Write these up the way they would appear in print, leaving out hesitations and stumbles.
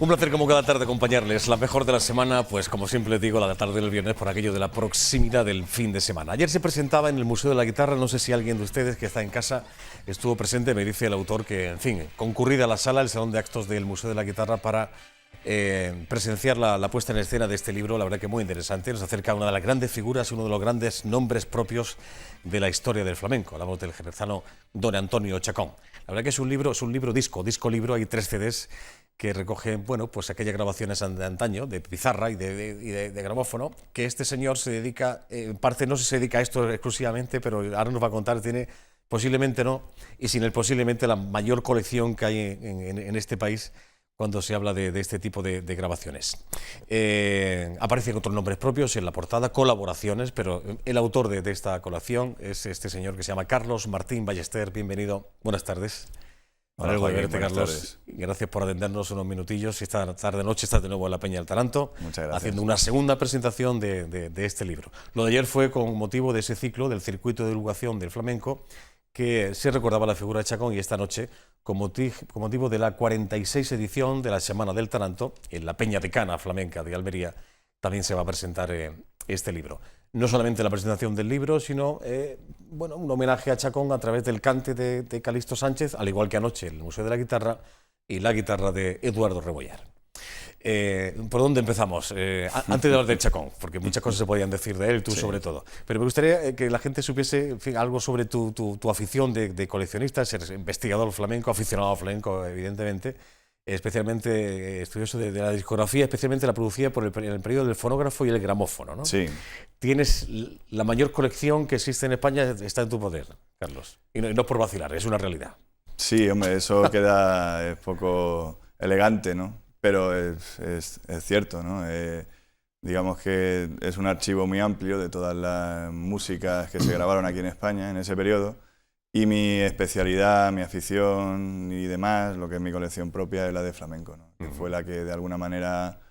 Un placer como cada tarde acompañarles. La mejor de la semana, pues como siempre digo, la tarde del viernes por aquello de la proximidad del fin de semana. Ayer se presentaba en el Museo de la Guitarra, no sé si alguien de ustedes que está en casa estuvo presente, me dice el autor que, en fin, concurrida a la sala, el salón de actos del Museo de la Guitarra para presenciar la puesta en escena de este libro, la verdad que muy interesante. Nos acerca a una de las grandes figuras, uno de los grandes nombres propios de la historia del flamenco. Hablamos del jerezano Don Antonio Chacón. La verdad que es un libro disco-libro, hay 3 CDs que recogen, bueno, pues aquellas grabaciones de antaño, de pizarra y de gramófono, que este señor se dedica, en parte no se dedica a esto exclusivamente, pero ahora nos va a contar, tiene posiblemente no, y sin el posiblemente la mayor colección que hay en este país cuando se habla de este tipo de grabaciones. Aparecen otros nombres propios en la portada, colaboraciones, pero el autor de esta colección es este señor que se llama Carlos Martín Ballester. Bienvenido, buenas tardes. Hola, Algo de Joaquín, verte, Carlos. tardes. Gracias por atendernos unos minutillos. Esta tarde-noche estás de nuevo en la Peña del Taranto, Muchas gracias. haciendo una segunda presentación de este libro. Lo de ayer fue con motivo de ese ciclo del circuito de divulgación del flamenco, que se recordaba la figura de Chacón, y esta noche, con motivo de la 46 edición de la Semana del Taranto, en la Peña de Cana Flamenca de Almería, también se va a presentar este libro. No solamente la presentación del libro, sino bueno, un homenaje a Chacón a través del cante de Calixto Sánchez, al igual que anoche en el Museo de la Guitarra, y la guitarra de Eduardo Rebollar. ¿Por dónde empezamos? Antes de hablar de Chacón, porque muchas cosas se podían decir de él, tú sobre todo. Pero me gustaría que la gente supiese, en fin, algo sobre tu afición de coleccionista, ser investigador flamenco, aficionado al flamenco, evidentemente, especialmente estudioso de la discografía, especialmente la producida en el periodo del fonógrafo y el gramófono, ¿no? Sí. Tienes la mayor colección que existe en España, está en tu poder, Carlos. Y no por vacilar, es una realidad. Sí, hombre, eso queda poco elegante, ¿no? Pero es cierto, ¿no? Digamos que es un archivo muy amplio de todas las músicas que se grabaron aquí en España en ese periodo. Y mi especialidad, mi afición y demás, lo que es mi colección propia, es la de flamenco, ¿no? Que fue la que de alguna manera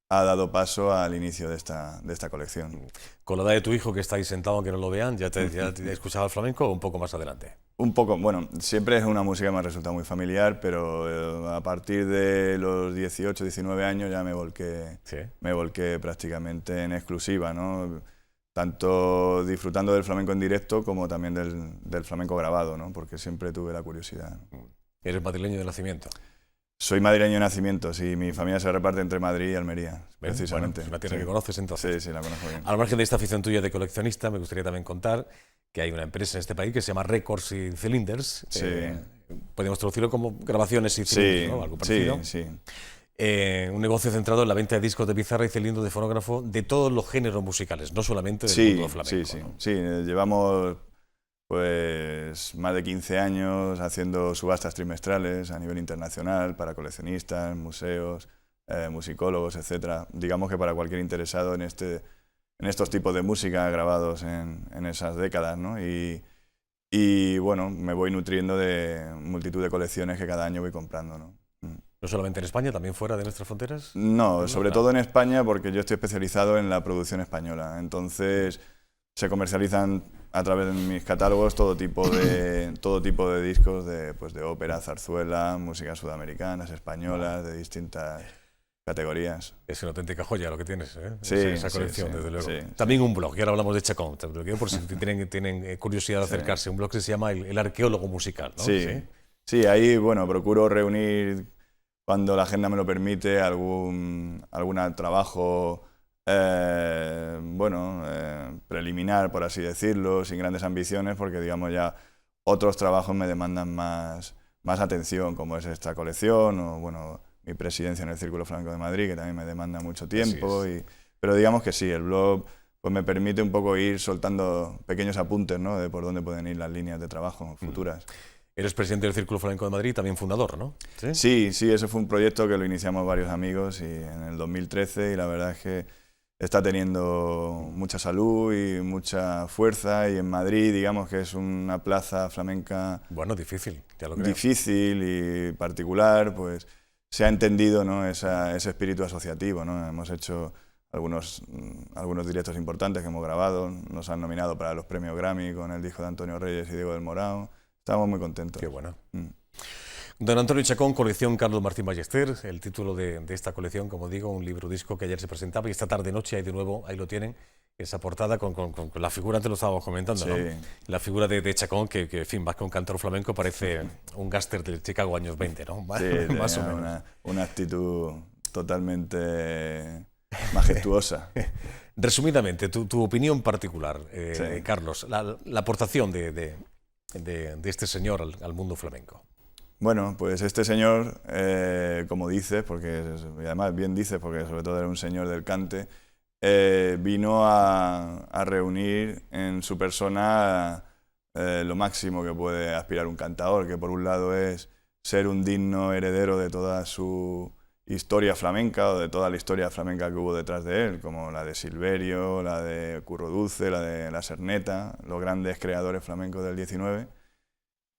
ha dado paso al inicio de esta colección. Con la edad de tu hijo, que está ahí sentado, aunque no lo vean, ¿ya te escuchaba el flamenco o un poco más adelante? Un poco, bueno, siempre es una música que me ha resultado muy familiar, pero a partir de los 18, 19 años ya me volqué prácticamente en exclusiva, ¿no? Tanto disfrutando del flamenco en directo como también del flamenco grabado, ¿no? Porque siempre tuve la curiosidad. ¿Eres madrileño de nacimiento? Soy madrileño de nacimiento, sí. Mi familia se reparte entre Madrid y Almería, precisamente. Bueno, es una tierra que conoces entonces. Sí, la conozco bien. Al margen de esta afición tuya de coleccionista, me gustaría también contar que hay una empresa en este país que se llama Records y Cylinders. Sí. Podemos traducirlo como grabaciones y cilindros, ¿no? Algo parecido. Sí. Un negocio centrado en la venta de discos de pizarra y cilindros de fonógrafo de todos los géneros musicales, no solamente del mundo flamenco. ¿No? Sí. Llevamos pues más de 15 años haciendo subastas trimestrales a nivel internacional para coleccionistas, museos, musicólogos, etcétera. Digamos que para cualquier interesado en estos tipos de música grabados en esas décadas, ¿no? Y bueno, me voy nutriendo de multitud de colecciones que cada año voy comprando, ¿no? ¿No solamente en España, también fuera de nuestras fronteras? No, sobre todo en España, porque yo estoy especializado en la producción española. Entonces se comercializan a través de mis catálogos todo tipo de discos de ópera, zarzuela, músicas sudamericanas, españolas, de distintas categorías. Es una auténtica joya lo que tienes, ¿eh? Sí, esa colección, desde luego. También un blog, y ahora hablamos de Chacón, te lo digo por si tienen curiosidad de acercarse. Un blog que se llama El Arqueólogo Musical, ¿no? Sí, ahí, bueno, procuro reunir, cuando la agenda me lo permite, algún trabajo preliminar, por así decirlo, sin grandes ambiciones, porque digamos ya otros trabajos me demandan más atención, como es esta colección, o bueno, mi presidencia en el Círculo Flamenco de Madrid, que también me demanda mucho tiempo. Pero digamos que sí, el blog pues me permite un poco ir soltando pequeños apuntes, ¿no? De por dónde pueden ir las líneas de trabajo futuras. Eres presidente del Círculo Flamenco de Madrid, también fundador, ¿no? Sí, ese fue un proyecto que lo iniciamos varios amigos en el 2013, y la verdad es que está teniendo mucha salud y mucha fuerza, y en Madrid, digamos que es una plaza flamenca... Bueno, difícil, ya lo creo. Difícil y particular, pues se ha entendido, ¿no? ese espíritu asociativo, ¿no? Hemos hecho algunos directos importantes que hemos grabado, nos han nominado para los premios Grammy con el disco de Antonio Reyes y Diego del Morao. Estamos muy contentos. Qué bueno. Don Antonio Chacón, colección Carlos Martín Ballester, el título de esta colección, como digo, un libro disco que ayer se presentaba y esta tarde-noche, ahí de nuevo, ahí lo tienen, esa portada con la figura, antes lo estábamos comentando, Sí. ¿no? La figura de Chacón, que en fin, más que un cantor flamenco, parece un gángster del Chicago años 20, ¿no? Sí, Más o tenía menos. una actitud totalmente majestuosa. Resumidamente, tu opinión particular, Sí. Carlos, la aportación de este señor al mundo flamenco. Bueno, pues este señor, como dices, y además bien dices, porque sobre todo era un señor del cante, vino a reunir en su persona lo máximo que puede aspirar un cantador, que por un lado es ser un digno heredero de toda su historia flamenca o de toda la historia flamenca que hubo detrás de él, como la de Silverio, la de Curro Dulce, la de La Serneta, los grandes creadores flamencos del 19.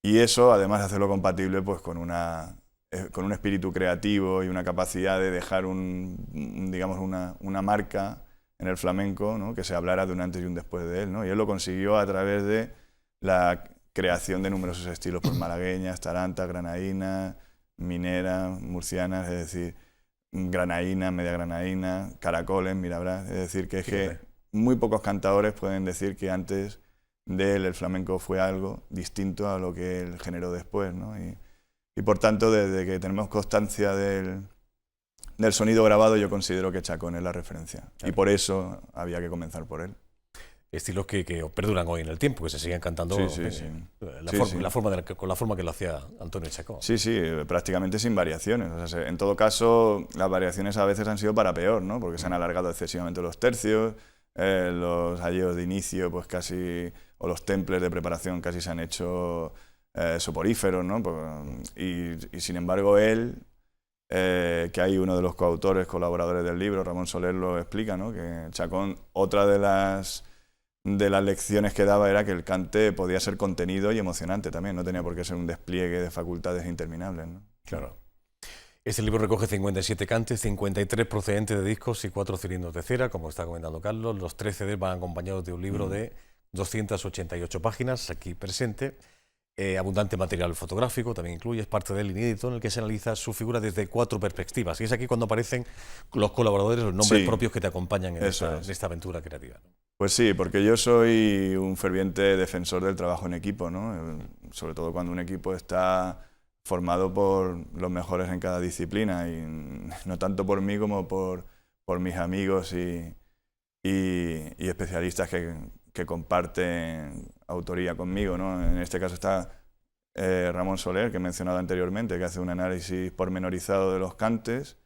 Y eso, además de hacerlo compatible pues, con un espíritu creativo y una capacidad de dejar digamos, una marca en el flamenco, ¿no? Que se hablara de un antes y un después de él, ¿no? Y él lo consiguió a través de la creación de numerosos estilos, pues malagueñas, tarantas, granadinas, mineras, murcianas, es decir, granadinas, media granadinas, caracoles, mirabrás, es decir, que es que muy pocos cantadores pueden decir que antes de él el flamenco fue algo distinto a lo que él generó después, ¿no? Y por tanto, desde que tenemos constancia del sonido grabado, yo considero que Chacón es la referencia. Claro. Y por eso había que comenzar por él. Estilos que perduran hoy en el tiempo, que se siguen cantando con la forma que lo hacía Antonio Chacón. Sí, sí, prácticamente sin variaciones. O sea, en todo caso, las variaciones a veces han sido para peor, ¿no? Porque se han alargado excesivamente los tercios, los ayeos de inicio, pues casi, o los temples de preparación casi se han hecho soporíferos, ¿no? Y sin embargo él, que hay uno de los coautores, colaboradores del libro, Ramón Soler, lo explica, ¿no? Que Chacón, otra de las lecciones que daba era que el cante podía ser contenido y emocionante también, no tenía por qué ser un despliegue de facultades interminables, ¿no? Claro. Este libro recoge 57 cantes, 53 procedentes de discos y 4 cilindros de cera, como está comentando Carlos. Los 3 CDs van acompañados de un libro de 288 páginas, aquí presente. Abundante material fotográfico, también incluye, es parte del inédito en el que se analiza su figura desde 4 perspectivas. Y es aquí cuando aparecen los colaboradores, los nombres propios que te acompañan en esta aventura creativa, ¿no? Pues sí, porque yo soy un ferviente defensor del trabajo en equipo, ¿no? Sobre todo cuando un equipo está formado por los mejores en cada disciplina, y no tanto por mí como por mis amigos y especialistas que comparten autoría conmigo, ¿no? En este caso está Ramón Soler, que he mencionado anteriormente, que hace un análisis pormenorizado de los cantes,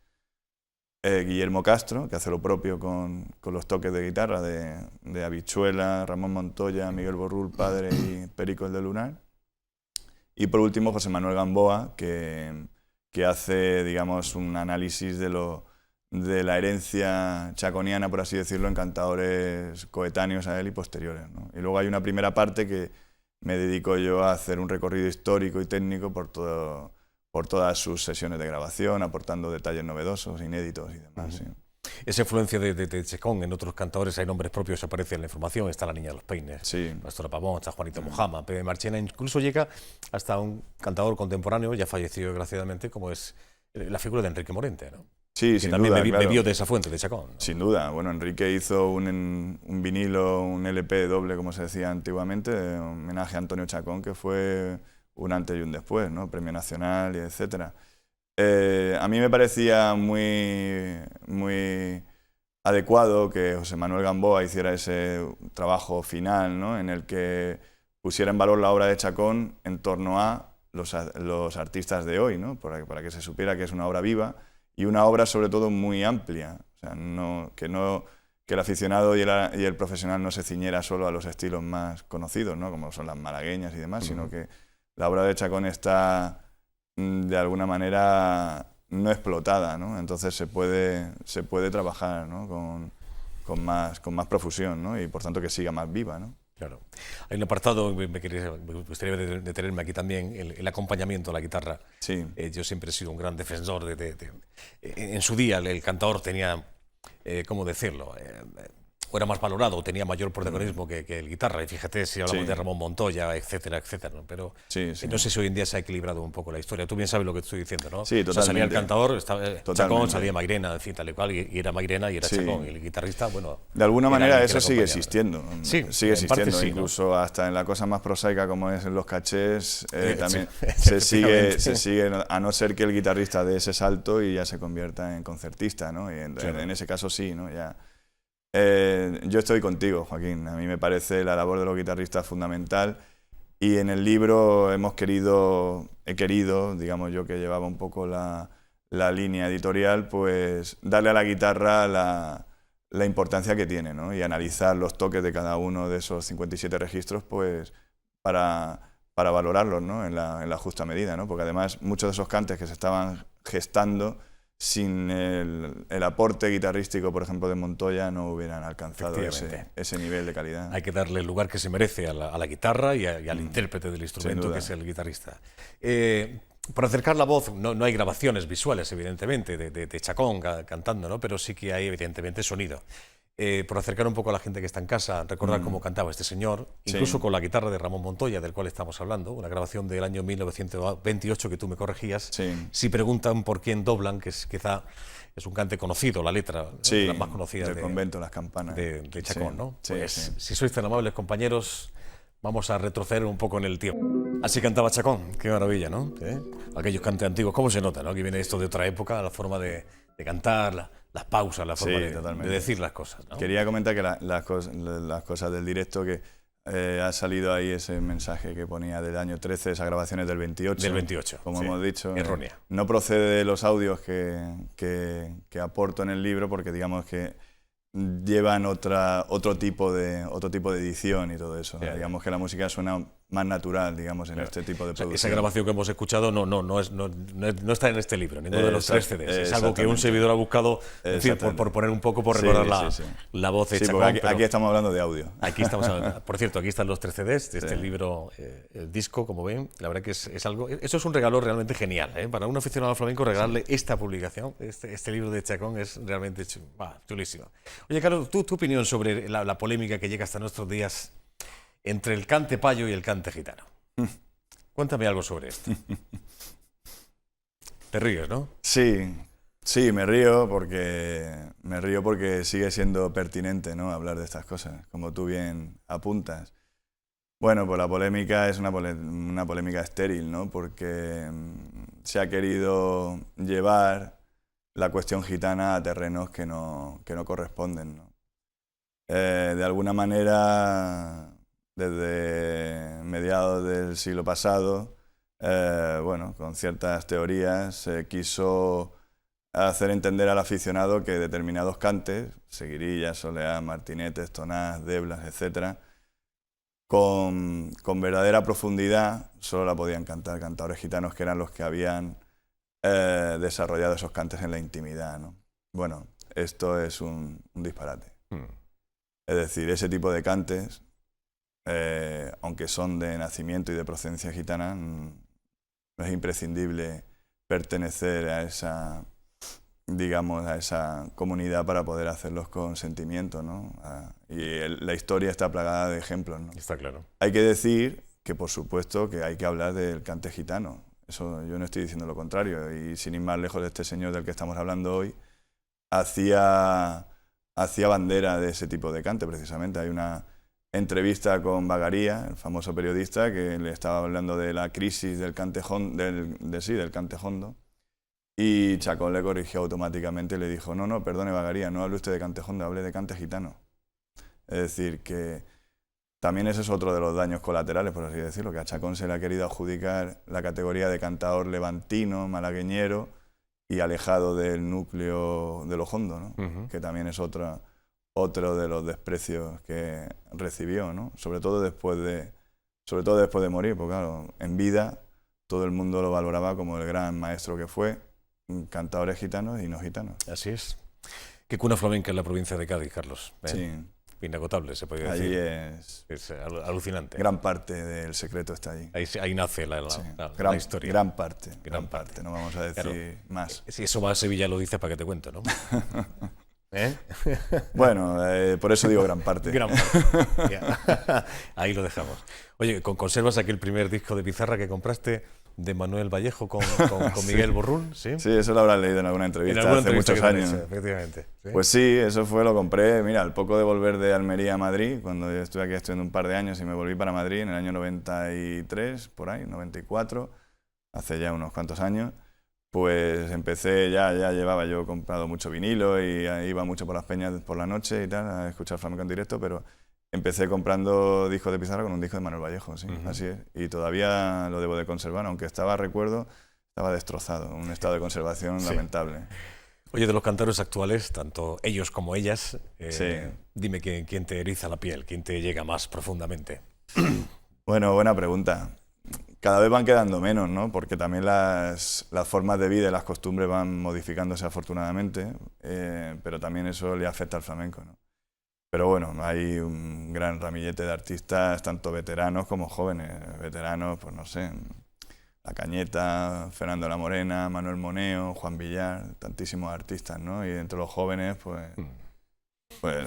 Guillermo Castro, que hace lo propio con los toques de guitarra de Habichuela, Ramón Montoya, Miguel Borrul, padre, y Perico el de Lunar. Y por último, José Manuel Gamboa, que hace, digamos, un análisis de la herencia chaconiana, por así decirlo, en cantadores coetáneos a él y posteriores, ¿no? Y luego hay una primera parte que me dedico yo a hacer un recorrido histórico y técnico por todas sus sesiones de grabación, aportando detalles novedosos, inéditos y demás. Sí. Esa influencia de Chacón en otros cantadores, hay nombres propios que aparecen en la información, está La Niña de los Peines, sí. Pastora Pavón, está Juanito Mojama, Pepe Marchena, incluso llega hasta un cantador contemporáneo, ya fallecido desgraciadamente, como es la figura de Enrique Morente, ¿no? Sí, que sin también duda, bebió de esa fuente, de Chacón, ¿no? Sin duda. Bueno, Enrique hizo un vinilo, un LP doble, como se decía antiguamente, de homenaje a Antonio Chacón, que fue un antes y un después, ¿no? Premio Nacional y etcétera. A mí me parecía muy adecuado que José Manuel Gamboa hiciera ese trabajo final, ¿no? En el que pusiera en valor la obra de Chacón en torno a los artistas de hoy, ¿no? Para que se supiera que es una obra viva y una obra sobre todo muy amplia. O sea, que el aficionado y el profesional no se ciñera solo a los estilos más conocidos, ¿no? Como son las malagueñas y demás, sino que la obra de Chacón está de alguna manera no explotada, ¿no? Entonces se puede trabajar, ¿no? con más profusión, ¿no? Y por tanto que siga más viva, ¿no? Claro. Hay un apartado, me gustaría detenerme aquí también, el acompañamiento a la guitarra. Sí. Yo siempre he sido un gran defensor en su día el cantador tenía, ¿cómo decirlo? o era más valorado, o tenía mayor protagonismo que el guitarra. Y fíjate si hablamos de Ramón Montoya, etcétera, etcétera, ¿no? Pero no sé si hoy en día se ha equilibrado un poco la historia. Tú bien sabes lo que estoy diciendo, ¿no? Sí, totalmente. O sea, salía el cantador, Chacón, salía Mairena, en fin, tal y cual, y era Mairena y era Chacón. Y el guitarrista, bueno... De alguna manera eso sigue existiendo. Sí, sigue existiendo, sí, incluso, ¿no? Hasta en la cosa más prosaica como es en los cachés, también sí, se sigue, a no ser que el guitarrista dé ese salto y ya se convierta en concertista, ¿no? Y en ese caso sí, ¿no? Ya... yo estoy contigo, Joaquín. A mí me parece la labor de los guitarristas fundamental, y en el libro he querido, digamos yo que llevaba un poco la línea editorial, pues darle a la guitarra la importancia que tiene, ¿no? Y analizar los toques de cada uno de esos 57 registros, pues para valorarlos, ¿no? en la justa medida, ¿no? Porque además muchos de esos cantes que se estaban gestando sin el aporte guitarrístico, por ejemplo, de Montoya, no hubieran alcanzado ese nivel de calidad. Hay que darle el lugar que se merece a la guitarra y al intérprete del instrumento, que es el guitarrista. Por acercar la voz, no hay grabaciones visuales, evidentemente, de Chacón cantando, ¿no? Pero sí que hay, evidentemente, sonido. Por acercar un poco a la gente que está en casa, recordar cómo cantaba este señor, incluso con la guitarra de Ramón Montoya, del cual estamos hablando, una grabación del año 1928 que tú me corregías. Si preguntan por quién doblan, que quizá es un cante conocido, la letra, ¿no? La más conocida del convento, las campanas. De Chacón, ¿no? Pues, si sois tan amables, compañeros, vamos a retroceder un poco en el tiempo. Así cantaba Chacón, qué maravilla, ¿no? Aquellos cantes antiguos, ¿cómo se nota, no? Que viene esto de otra época, la forma de cantar, las pausas, la forma de decir las cosas, ¿no? Quería comentar que las cosas del directo, que ha salido ahí ese mensaje que ponía del año 13, esas grabaciones del 28. Del 28, como hemos dicho. Errónea. No procede de los audios que aporto en el libro, porque digamos que llevan otro tipo de edición y todo eso. Digamos que la música suena más natural, digamos, en este tipo de producción. Esa grabación que hemos escuchado no está en este libro, ninguno de los 3 CDs. Es algo que un servidor ha buscado, en fin, por poner un poco, por recordar la voz de Chacón. Aquí estamos hablando de audio. Aquí estamos hablando. Por cierto, aquí están los 3 CDs de este libro, el disco, como ven. La verdad que es algo... Eso es un regalo realmente genial, ¿eh? Para un aficionado al flamenco, regalarle esta publicación, este libro de Chacón, es realmente chulísimo. Oye, Carlos, tu opinión sobre la polémica que llega hasta nuestros días entre el cante payo y el cante gitano. Cuéntame algo sobre esto. Te ríes, ¿no? Sí, me río porque sigue siendo pertinente, ¿no? Hablar de estas cosas, como tú bien apuntas. Bueno, pues la polémica es una polémica estéril, ¿no? Porque se ha querido llevar la cuestión gitana a terrenos que no corresponden, ¿no? De alguna manera, desde mediados del siglo pasado, con ciertas teorías, se quiso hacer entender al aficionado que determinados cantes, seguirillas, soleá, martinetes, tonás, deblas, etc., con verdadera profundidad solo la podían cantar cantadores gitanos, que eran los que habían desarrollado esos cantes en la intimidad, ¿no? Bueno, esto es un disparate. Es decir, ese tipo de cantes, aunque son de nacimiento y de procedencia gitana, no es imprescindible pertenecer a esa comunidad para poder hacerlos con sentimiento, ¿no? Y la historia está plagada de ejemplos, ¿no? Está claro. Hay que decir que, por supuesto, que hay que hablar del cante gitano. Eso yo no estoy diciendo lo contrario. Y sin ir más lejos, de este señor del que estamos hablando hoy, hacía bandera de ese tipo de cante, precisamente. Hay una entrevista con Bagaría, el famoso periodista, que le estaba hablando de la crisis del cante hondo, y Chacón le corrigió automáticamente y le dijo: no, perdone, Bagaría, no hable usted de cante hondo, hable de cante gitano. Es decir, que también ese es otro de los daños colaterales, por así decirlo, que a Chacón se le ha querido adjudicar la categoría de cantador levantino, malagueñero y alejado del núcleo de lo hondo, ¿no? Que también es otro de los desprecios que recibió, ¿no? Sobre todo después de morir, porque claro, en vida todo el mundo lo valoraba como el gran maestro que fue, cantadores gitanos y no gitanos. Así es. Qué cuna flamenca en la provincia de Cádiz, Carlos. Sí. Inagotable, se podría decir. Allí es alucinante. Gran parte del secreto está allí. Ahí nace la historia. Gran parte, no vamos a decir más. Si eso va a Sevilla lo dices para que te cuento, ¿no? ¿Eh? Bueno, por eso digo gran parte. Gran parte. Ya. Ahí lo dejamos. Oye, ¿conservas aquel primer disco de pizarra que compraste de Manuel Vallejo con Miguel Borrún? ¿Sí? Sí, eso lo habrás leído en alguna entrevista, hace muchos años. Efectivamente. ¿Sí? Pues sí, eso fue, lo compré, mira, al poco de volver de Almería a Madrid, cuando yo estuve aquí estudiando un par de años y me volví para Madrid en el año 93, por ahí, 94, hace ya unos cuantos años. Pues empecé, ya llevaba yo comprado mucho vinilo y iba mucho por las peñas por la noche y tal, a escuchar flamenco en directo, pero empecé comprando discos de pizarra con un disco de Manuel Vallejo, sí, así es. Y todavía lo debo de conservar, aunque estaba destrozado, un estado de conservación lamentable. Oye, de los cantores actuales, tanto ellos como ellas, Sí. dime quién te eriza la piel, quién te llega más profundamente. Bueno, buena pregunta. Cada vez van quedando menos, ¿no? Porque también las formas de vida y las costumbres van modificándose afortunadamente, pero también eso le afecta al flamenco, ¿no? Pero bueno, hay un gran ramillete de artistas, tanto veteranos como jóvenes. Veteranos, pues no sé, La Cañeta, Fernando La Morena, Manuel Moneo, Juan Villar, tantísimos artistas, ¿no? Y entre los jóvenes, pues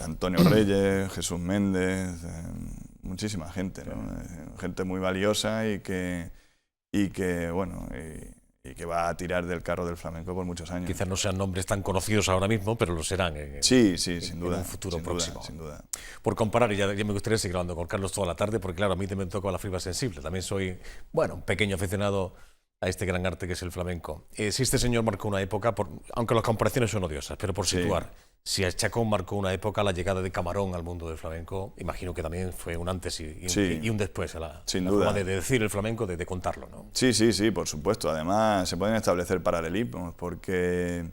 Antonio Reyes, Jesús Méndez, muchísima gente, ¿no? Gente muy valiosa y que bueno, y que va a tirar del carro del flamenco por muchos años. Quizás no sean nombres tan conocidos ahora mismo, pero lo serán sí, sin duda, en un futuro próximo. Sin duda. Por comparar, ya me gustaría seguir hablando con Carlos toda la tarde, porque claro, a mí también me toca la fibra sensible. También soy, bueno, un pequeño aficionado a este gran arte que es el flamenco. Si este señor marcó una época, aunque las comparaciones son odiosas, pero por situar, si el Chacón marcó una época, la llegada de Camarón al mundo del flamenco, imagino que también fue un antes y un después a la forma de decir el flamenco, de contarlo, ¿no? Sí, por supuesto. Además, se pueden establecer paralelismos, porque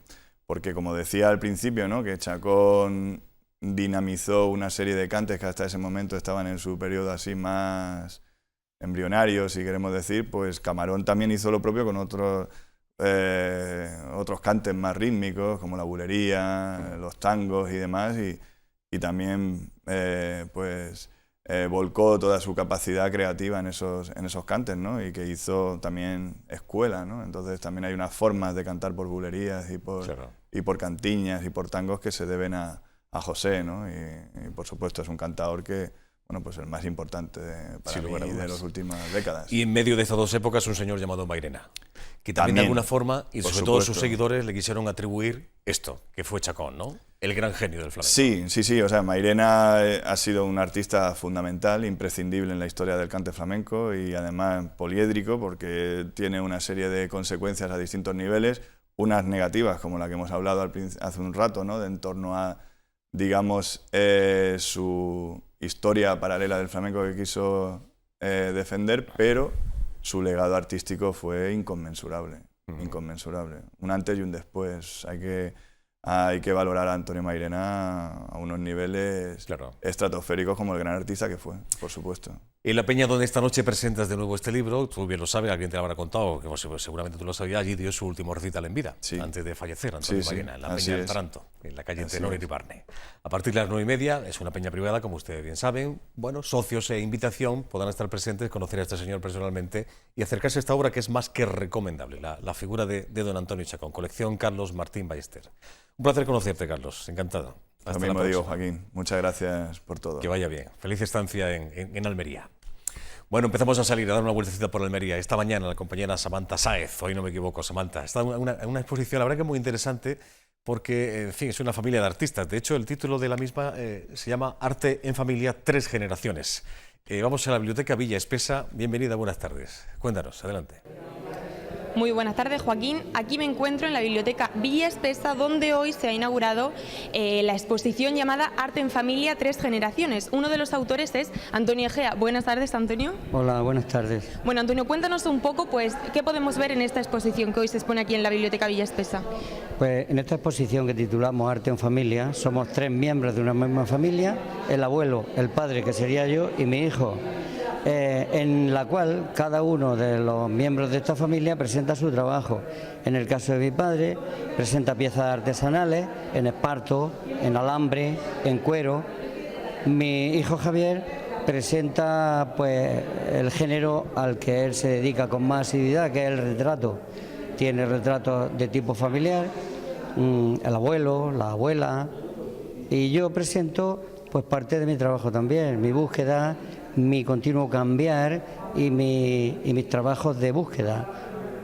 como decía al principio, ¿no? Que Chacón dinamizó una serie de cantes que hasta ese momento estaban en su periodo así más embrionario, si queremos decir, pues Camarón también hizo lo propio con otros cantes más rítmicos, como la bulería, los tangos y demás, y también volcó toda su capacidad creativa en esos cantes, ¿no? Y que hizo también escuela, ¿no? Entonces también hay unas formas de cantar por bulerías y por cantiñas y por tangos que se deben a José, ¿no? Y por supuesto es un cantador que, bueno, pues el más importante para mí de las últimas décadas. Y en medio de estas dos épocas un señor llamado Mairena, que también de alguna forma, y sobre todo sus seguidores, le quisieron atribuir esto, que fue Chacón, ¿no? El gran genio del flamenco. Sí, o sea, Mairena ha sido un artista fundamental, imprescindible en la historia del cante flamenco y además poliédrico, porque tiene una serie de consecuencias a distintos niveles, unas negativas, como la que hemos hablado hace un rato, ¿no? De en torno a, digamos, su historia paralela del flamenco que quiso defender, pero su legado artístico fue inconmensurable, inconmensurable. Un antes y un después. Hay que valorar a Antonio Mairena a unos niveles estratosféricos como el gran artista que fue, por supuesto. En la peña donde esta noche presentas de nuevo este libro, tú bien lo sabes, alguien te lo habrá contado, que seguramente tú lo sabías, allí dio su último recital en vida, antes de fallecer, Antonio Mairena, en la peña del Taranto, en la calle Tenor y Ribarne. A partir de las 9:30, es una peña privada, como ustedes bien saben, bueno, socios e invitación podrán estar presentes, conocer a este señor personalmente y acercarse a esta obra que es más que recomendable, la figura de don Antonio Chacón, colección Carlos Martín Ballester. Un placer conocerte, Carlos, encantado. Lo mismo digo, Joaquín, muchas gracias por todo. Que vaya bien, feliz estancia en Almería. Bueno, empezamos a salir, a dar una vueltecita por Almería. Esta mañana la compañera Samantha Sáez, hoy no me equivoco, Samantha, está en una exposición, la verdad que muy interesante, porque, en fin, es una familia de artistas. De hecho, el título de la misma se llama Arte en Familia, 3 generaciones. Vamos a la Biblioteca Villa Espesa. Bienvenida, buenas tardes. Cuéntanos, adelante. Muy buenas tardes, Joaquín. Aquí me encuentro en la Biblioteca Villa Espesa, donde hoy se ha inaugurado la exposición llamada Arte en Familia, 3 generaciones. Uno de los autores es Antonio Egea. Buenas tardes, Antonio. Hola, buenas tardes. Bueno, Antonio, cuéntanos un poco, pues, ¿qué podemos ver en esta exposición que hoy se expone aquí en la Biblioteca Villa Espesa? Pues en esta exposición que titulamos Arte en Familia, somos 3 miembros de una misma familia, el abuelo, el padre, que sería yo, y mi hijo. En la cual cada uno de los miembros de esta familia presenta su trabajo. En el caso de mi padre, presenta piezas artesanales en esparto, en alambre, en cuero. Mi hijo Javier presenta pues el género al que él se dedica con más asiduidad, que es el retrato. Tiene retratos de tipo familiar, el abuelo, la abuela, Y yo presento pues parte de mi trabajo también, mi búsqueda, mi continuo cambiar y mis trabajos de búsqueda.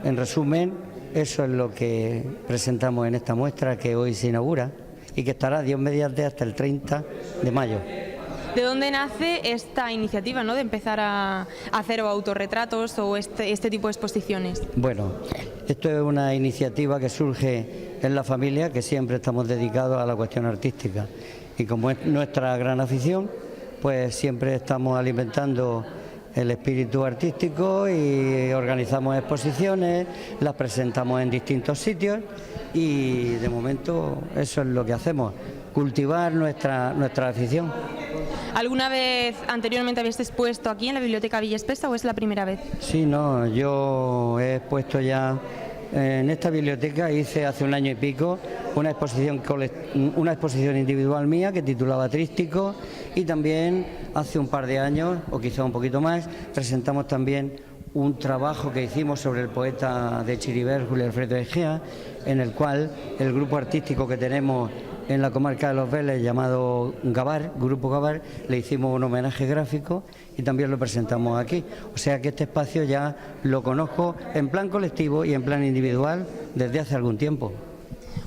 En resumen, eso es lo que presentamos en esta muestra que hoy se inaugura y que estará, Dios mediante, hasta el 30 de mayo. ¿De dónde nace esta iniciativa, ¿no?, de empezar a hacer autorretratos o este tipo de exposiciones? Bueno, esto es una iniciativa que surge en la familia, que siempre estamos dedicados a la cuestión artística. Y como es nuestra gran afición, pues siempre estamos alimentando el espíritu artístico y organizamos exposiciones, las presentamos en distintos sitios y de momento eso es lo que hacemos, cultivar nuestra afición. ¿Alguna vez anteriormente habéis expuesto aquí en la Biblioteca Villa Espesa o es la primera vez? Sí, no, yo he expuesto ya en esta biblioteca, hice hace un año y pico una exposición individual mía que titulaba Trístico, y también hace un par de años, o quizá un poquito más, presentamos también un trabajo que hicimos sobre el poeta de Chirivert, Julio Alfredo Egea, en el cual el grupo artístico que tenemos en la comarca de Los Vélez, llamado Gabar, Grupo Gabar, le hicimos un homenaje gráfico y también lo presentamos aquí. O sea que este espacio ya lo conozco en plan colectivo y en plan individual desde hace algún tiempo.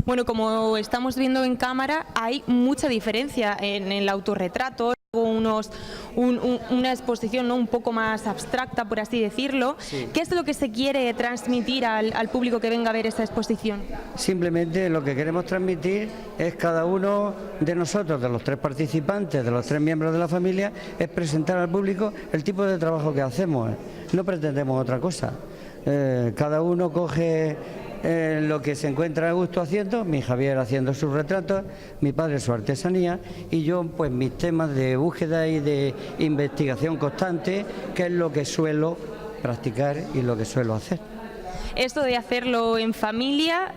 Bueno, como estamos viendo en cámara, hay mucha diferencia en el autorretrato, una exposición, ¿no?, un poco más abstracta, por así decirlo. Sí. ¿Qué es lo que se quiere transmitir al público que venga a ver esta exposición? Simplemente lo que queremos transmitir es cada uno de nosotros, de los tres participantes, de los tres miembros de la familia, es presentar al público el tipo de trabajo que hacemos. No pretendemos otra cosa. Cada uno coge lo que se encuentra a gusto haciendo, mi Javier haciendo sus retratos, mi padre su artesanía y yo pues mis temas de búsqueda y de investigación constante, que es lo que suelo practicar y lo que suelo hacer. ¿Esto de hacerlo en familia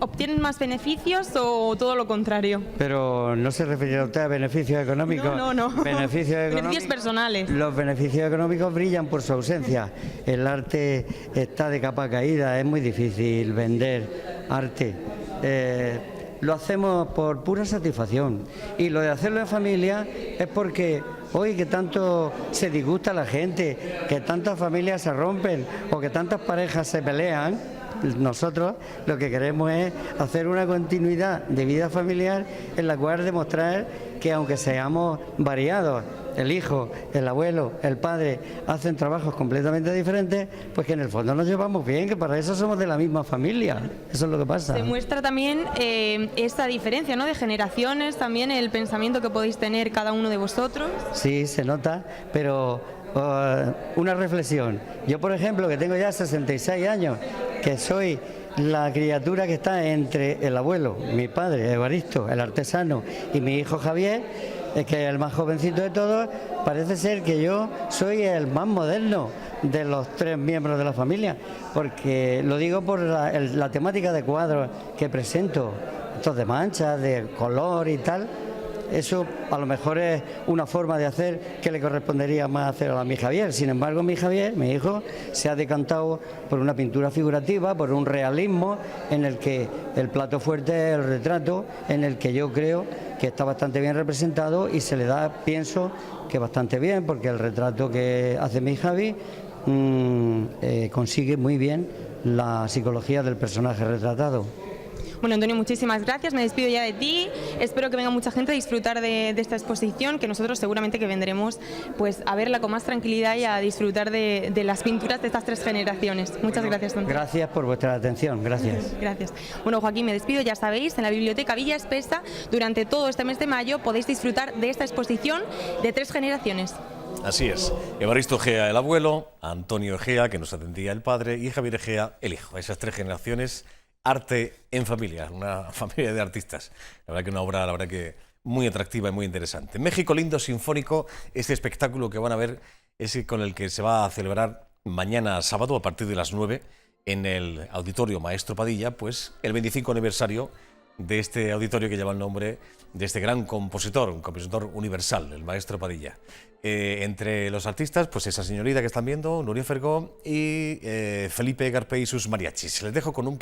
obtienen más beneficios o todo lo contrario? Pero no se refiere usted a beneficios económicos. No. Beneficios personales. Los beneficios económicos brillan por su ausencia. El arte está de capa caída, es muy difícil vender arte. Lo hacemos por pura satisfacción, y lo de hacerlo en familia es porque hoy que tanto se disgusta la gente, que tantas familias se rompen o que tantas parejas se pelean, nosotros lo que queremos es hacer una continuidad de vida familiar en la cual demostrar que aunque seamos variados, el hijo, el abuelo, el padre, hacen trabajos completamente diferentes, pues que en el fondo nos llevamos bien, que para eso somos de la misma familia. Eso es lo que pasa. Se muestra también esta diferencia, ¿no?, de generaciones, también el pensamiento que podéis tener cada uno de vosotros. Sí, se nota, pero una reflexión. Yo, por ejemplo, que tengo ya 66 años, que soy la criatura que está entre el abuelo, mi padre, Evaristo, el artesano, y mi hijo Javier, que es el más jovencito de todos, parece ser que yo soy el más moderno de los tres miembros de la familia, porque lo digo por la temática de cuadros que presento, estos de manchas, de color y tal. Eso a lo mejor es una forma de hacer que le correspondería más hacer a mi Javier. Sin embargo, mi Javier, mi hijo, se ha decantado por una pintura figurativa, por un realismo en el que el plato fuerte es el retrato, en el que yo creo que está bastante bien representado y se le da, pienso, que bastante bien, porque el retrato que hace mi Javi consigue muy bien la psicología del personaje retratado. Bueno, Antonio, muchísimas gracias, me despido ya de ti, espero que venga mucha gente a disfrutar de esta exposición, que nosotros seguramente que vendremos pues a verla con más tranquilidad y a disfrutar de las pinturas de estas tres generaciones. Muchas gracias, Antonio. Gracias por vuestra atención, gracias. Gracias. Bueno, Joaquín, me despido, ya sabéis, en la Biblioteca Villa Espesa, durante todo este mes de mayo podéis disfrutar de esta exposición de tres generaciones. Así es, Evaristo Egea, el abuelo, Antonio Egea, que nos atendía el padre, y Javier Egea, el hijo. Esas tres generaciones. Arte en familia, una familia de artistas. La verdad que una obra, la verdad que muy atractiva y muy interesante. México Lindo Sinfónico, este espectáculo que van a ver es con el que se va a celebrar mañana sábado a partir de las 9 en el Auditorio Maestro Padilla, pues el 25 aniversario de este auditorio que lleva el nombre de este gran compositor, un compositor universal, el Maestro Padilla. Entre los artistas, pues esa señorita que están viendo, Nuria Fergó, y Felipe Garpey y sus mariachis. Les dejo con un...